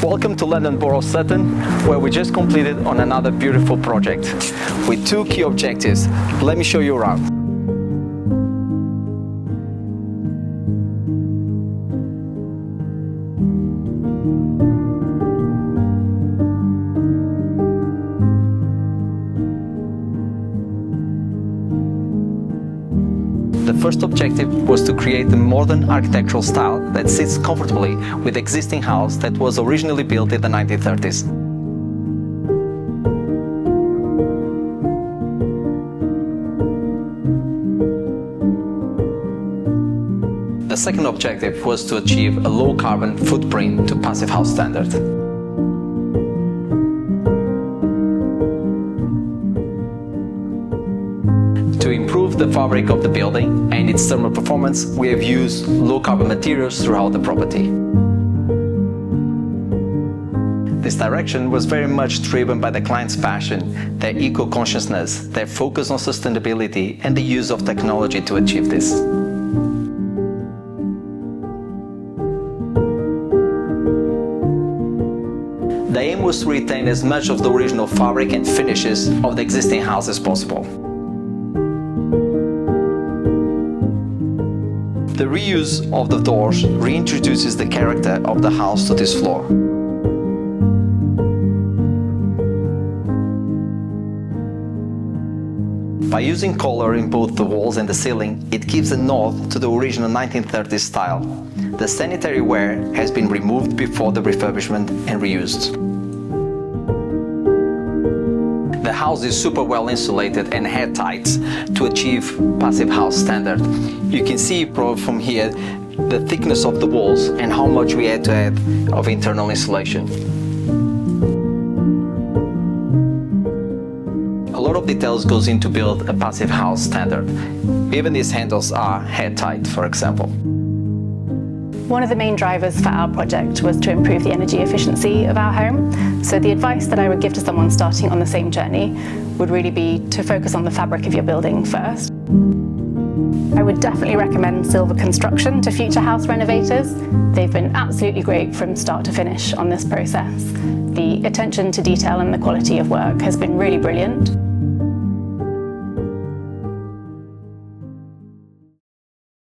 Welcome to London Borough Sutton, where we just completed on another beautiful project with two key objectives. Let me show you around. The first objective was to create a modern architectural style that sits comfortably with the existing house that was originally built in the 1930s. The second objective was to achieve a low carbon footprint to Passivhaus standard. To improve the fabric of the building and its thermal performance, we have used low-carbon materials throughout the property. This direction was very much driven by the client's passion, their eco-consciousness, their focus on sustainability, and the use of technology to achieve this. The aim was to retain as much of the original fabric and finishes of the existing house as possible. The reuse of the doors reintroduces the character of the house to this floor. By using color in both the walls and the ceiling, it gives a nod to the original 1930s style. The sanitary ware has been removed before the refurbishment and reused. The house is super well insulated and airtight to achieve Passivhaus standard. You can see from here the thickness of the walls and how much we had to add of internal insulation. A lot of details goes into build a Passivhaus standard. Even these handles are airtight, for example. One of the main drivers for our project was to improve the energy efficiency of our home. So the advice that I would give to someone starting on the same journey would really be to focus on the fabric of your building first. I would definitely recommend Silva Construction to future house renovators. They've been absolutely great from start to finish on this process. The attention to detail and the quality of work has been really brilliant.